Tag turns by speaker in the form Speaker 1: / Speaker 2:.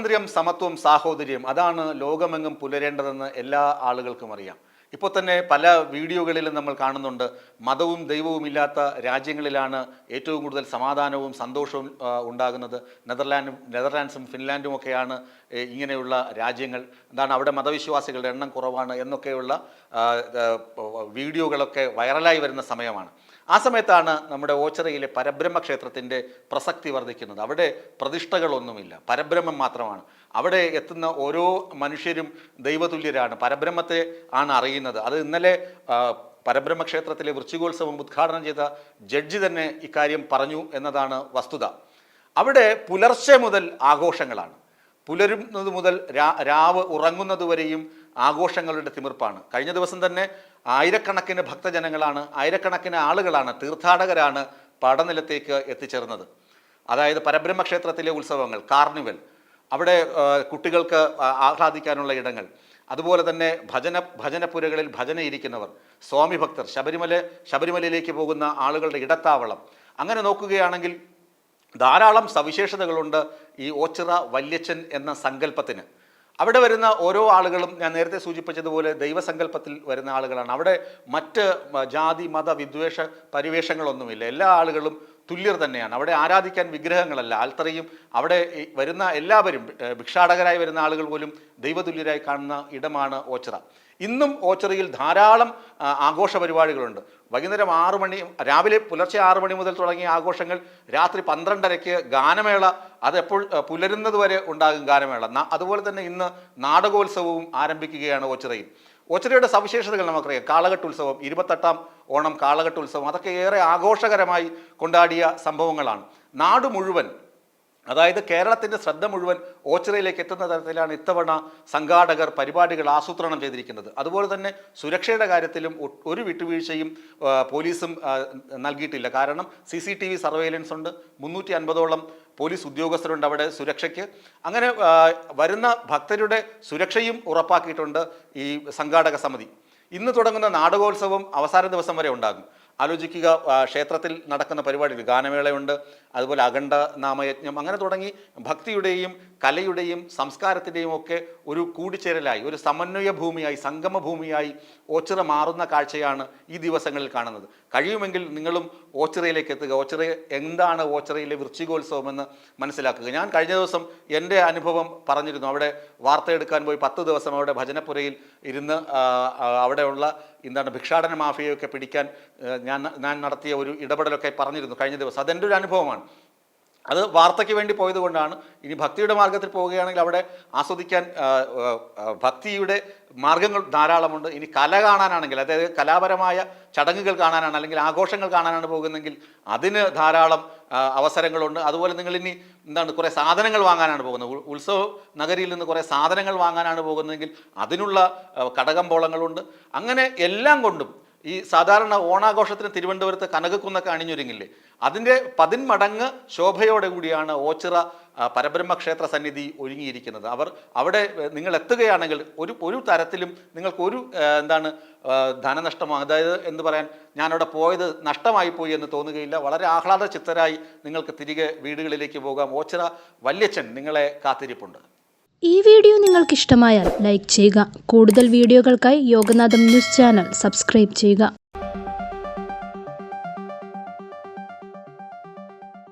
Speaker 1: സ്വാതന്ത്ര്യം, സമത്വം, സാഹോദര്യം അതാണ് ലോകമെങ്ങും പുലരേണ്ടതെന്ന് എല്ലാ ആളുകൾക്കും അറിയാം. ഇപ്പോൾ തന്നെ പല വീഡിയോകളിലും നമ്മൾ കാണുന്നുണ്ട്, മതവും ദൈവവും ഇല്ലാത്ത രാജ്യങ്ങളിലാണ് ഏറ്റവും കൂടുതൽ സമാധാനവും സന്തോഷവും ഉണ്ടാകുന്നത്. നെതർലാൻഡ്സും ഫിൻലാൻഡും ഒക്കെയാണ് ഇങ്ങനെയുള്ള രാജ്യങ്ങൾ. എന്താണ് അവിടെ മതവിശ്വാസികളുടെ എണ്ണം കുറവാണ് എന്നൊക്കെയുള്ള വീഡിയോകളൊക്കെ വൈറലായി വരുന്ന സമയമാണ്. ആ സമയത്താണ് നമ്മുടെ ഓച്ചിറയിലെ പരബ്രഹ്മ ക്ഷേത്രത്തിൻ്റെ പ്രസക്തി വർദ്ധിക്കുന്നത്. അവിടെ പ്രതിഷ്ഠകളൊന്നുമില്ല, പരബ്രഹ്മം മാത്രമാണ്. അവിടെ എത്തുന്ന ഓരോ മനുഷ്യരും ദൈവതുല്യരാണ്, പരബ്രഹ്മത്തെ ആണ് അറിയുന്നത്. അത് ഇന്നലെ പരബ്രഹ്മ ക്ഷേത്രത്തിലെ വൃശ്ചികോത്സവം ഉദ്ഘാടനം ചെയ്ത ജഡ്ജി തന്നെ ഇക്കാര്യം പറഞ്ഞു എന്നതാണ് വസ്തുത. അവിടെ പുലർച്ചെ മുതൽ ആഘോഷങ്ങളാണ്. പുലരുന്നത് മുതൽ രാവ് ഉറങ്ങുന്നതുവരെയും ആഘോഷങ്ങളുടെ തിമിർപ്പാണ്. കഴിഞ്ഞ ദിവസം തന്നെ ആയിരക്കണക്കിന് ഭക്തജനങ്ങളാണ്, ആയിരക്കണക്കിന് ആളുകളാണ്, തീർത്ഥാടകരാണ് പടനിലത്തേക്ക് എത്തിച്ചേർന്നത്. അതായത് പരബ്രഹ്മ ക്ഷേത്രത്തിലെ ഉത്സവങ്ങൾ, കാർണിവൽ, അവിടെ കുട്ടികൾക്ക് ആഹ്ലാദിക്കാനുള്ള ഇടങ്ങൾ, അതുപോലെ തന്നെ ഭജനപ്പുരകളിൽ ഭജനയിരിക്കുന്നവർ, സ്വാമി ഭക്തർ, ശബരിമലയിലേക്ക് പോകുന്ന ആളുകളുടെ ഇടത്താവളം. അങ്ങനെ നോക്കുകയാണെങ്കിൽ ധാരാളം സവിശേഷതകളുണ്ട് ഈ ഓച്ചിറ വല്യച്ഛൻ എന്ന സങ്കല്പത്തിന്. അവിടെ വരുന്ന ഓരോ ആളുകളും ഞാൻ നേരത്തെ സൂചിപ്പിച്ചതുപോലെ ദൈവസങ്കല്പത്തിൽ വരുന്ന ആളുകളാണ്. അവിടെ മറ്റ് ജാതി മത വിദ്വേഷ പരിവേഷങ്ങളൊന്നുമില്ല. എല്ലാ ആളുകളും തുല്യർ തന്നെയാണ്. അവിടെ ആരാധിക്കാൻ വിഗ്രഹങ്ങളല്ല, ആൽത്തറയും അവിടെ വരുന്ന എല്ലാവരും ഭിക്ഷാടകരായി വരുന്ന ആളുകൾ പോലും ദൈവതുല്യരായി കാണുന്ന ഇടമാണ് ഓച്ചിറ. ഇന്നും ഓച്ചിറയിൽ ധാരാളം ആഘോഷ പരിപാടികളുണ്ട്. വൈകുന്നേരം 6 മണി, രാവിലെ പുലർച്ചെ 6 മണി മുതൽ തുടങ്ങിയ ആഘോഷങ്ങൾ രാത്രി 12:30 ഗാനമേള, അതെപ്പോൾ പുലരുന്നത് വരെ ഉണ്ടാകും ഗാനമേള. അതുപോലെ തന്നെ ഇന്ന് നാടകോത്സവവും ആരംഭിക്കുകയാണ് ഓച്ചിറയിൽ. ഓച്ചിറയുടെ സവിശേഷതകൾ നമുക്കറിയാം. കാളകെട്ടുത്സവം, 28ാം ഓണം കാളകെട്ടുത്സവം, അതൊക്കെ ഏറെ ആഘോഷകരമായി കൊണ്ടാടിയ സംഭവങ്ങളാണ്. നാട് മുഴുവൻ, അതായത് കേരളത്തിൻ്റെ ശ്രദ്ധ മുഴുവൻ ഓച്ചിറയിലേക്ക് എത്തുന്ന തരത്തിലാണ് ഇത്തവണ സംഘാടകർ പരിപാടികൾ ആസൂത്രണം ചെയ്തിരിക്കുന്നത്. അതുപോലെ തന്നെ സുരക്ഷയുടെ കാര്യത്തിലും ഒരു വിട്ടുവീഴ്ചയും പോലീസും നൽകിയിട്ടില്ല. കാരണം CCTV സർവൈലൻസ് ഉണ്ട്, 350ഓളം പോലീസ് ഉദ്യോഗസ്ഥരുണ്ട് അവിടെ സുരക്ഷയ്ക്ക്. അങ്ങനെ വരുന്ന ഭക്തരുടെ സുരക്ഷയും ഉറപ്പാക്കിയിട്ടുണ്ട് ഈ സംഘാടക സമിതി. ഇന്ന് തുടങ്ങുന്ന നാടകോത്സവം അവസാന ദിവസം വരെ ഉണ്ടാകും. ആലോചിക്കുക, ക്ഷേത്രത്തിൽ നടക്കുന്ന പരിപാടികൾ, ഗാനമേളയുണ്ട്, അതുപോലെ അഖണ്ഡ നാമയജ്ഞം, അങ്ങനെ തുടങ്ങി ഭക്തിയുടെയും കലയുടെയും സംസ്കാരത്തിൻ്റെയും ഒക്കെ ഒരു കൂടിച്ചേരലായി, ഒരു സമന്വയ ഭൂമിയായി, സംഗമ ഭൂമിയായി ഓച്ചിറ മാറുന്ന കാഴ്ചയാണ് ഈ ദിവസങ്ങളിൽ കാണുന്നത്. കഴിയുമെങ്കിൽ നിങ്ങളും ഓച്ചിറയിലേക്ക് എത്തുക. എന്താണ് ഓച്ചിറയിലെ വൃശ്ചികോത്സവം എന്ന് മനസ്സിലാക്കുക. ഞാൻ കഴിഞ്ഞ ദിവസം എൻ്റെ അനുഭവം പറഞ്ഞിരുന്നു. അവിടെ വാർത്തയെടുക്കാൻ പോയി 10 ദിവസം അവിടെ ഭജനപ്പുരയിൽ ഇരുന്ന് അവിടെയുള്ള ഭിക്ഷാടന മാഫിയയൊക്കെ പിടിക്കാൻ ഞാൻ നടത്തിയ ഒരു ഇടപെടലൊക്കെ പറഞ്ഞിരുന്നു കഴിഞ്ഞ ദിവസം. അതെൻ്റെ ഒരു അനുഭവമാണ്. അത് വാർത്തയ്ക്ക് വേണ്ടി പോയത് കൊണ്ടാണ്. ഇനി ഭക്തിയുടെ മാർഗത്തിൽ പോവുകയാണെങ്കിൽ അവിടെ ആസ്വദിക്കാൻ ഭക്തിയുടെ മാർഗങ്ങൾ ധാരാളമുണ്ട്. ഇനി കല കാണാനാണെങ്കിൽ, അതായത് കലാപരമായ ചടങ്ങുകൾ കാണാനാണ്, അല്ലെങ്കിൽ ആഘോഷങ്ങൾ കാണാനാണ് പോകുന്നതെങ്കിൽ അതിന് ധാരാളം അവസരങ്ങളുണ്ട്. അതുപോലെ നിങ്ങളിനി കുറേ സാധനങ്ങൾ വാങ്ങാനാണ് പോകുന്നത്, ഉത്സവ നഗരിയിൽ നിന്ന് കുറേ സാധനങ്ങൾ വാങ്ങാനാണ് പോകുന്നതെങ്കിൽ അതിനുള്ള കടകമ്പോളങ്ങളുണ്ട്. അങ്ങനെ എല്ലാം കൊണ്ടും ഈ സാധാരണ ഓണാഘോഷത്തിന് തിരുവനന്തപുരത്ത് കനകക്കുന്നൊക്കെ അണിഞ്ഞൊരുങ്ങില്ലേ, അതിൻ്റെ 10 മടങ്ങ് ശോഭയോടെ കൂടിയാണ് ഓച്ചിറ പരബ്രഹ്മ ക്ഷേത്ര സന്നിധി ഒരുങ്ങിയിരിക്കുന്നത്. അവിടെ നിങ്ങൾ എത്തുകയാണെങ്കിൽ ഒരു തരത്തിലും നിങ്ങൾക്കൊരു ധനനഷ്ടമോ, അതായത് എന്ന് പറയാൻ ഞാനവിടെ പോയത് നഷ്ടമായി പോയി എന്ന് തോന്നുകയില്ല. വളരെ ആഹ്ലാദ ചിത്തരായി നിങ്ങൾക്ക് തിരികെ വീടുകളിലേക്ക് പോകാം. ഓച്ചിറ വല്യച്ഛൻ നിങ്ങളെ കാത്തിരിപ്പുണ്ട്.
Speaker 2: ഈ വീഡിയോ നിങ്ങൾക്ക് ഇഷ്ടമായാൽ ലൈക്ക് ചെയ്യുക. കൂടുതൽ വീഡിയോകൾക്കായി യോഗനാഥം ന്യൂസ് ചാനൽ സബ്സ്ക്രൈബ് ചെയ്യുക.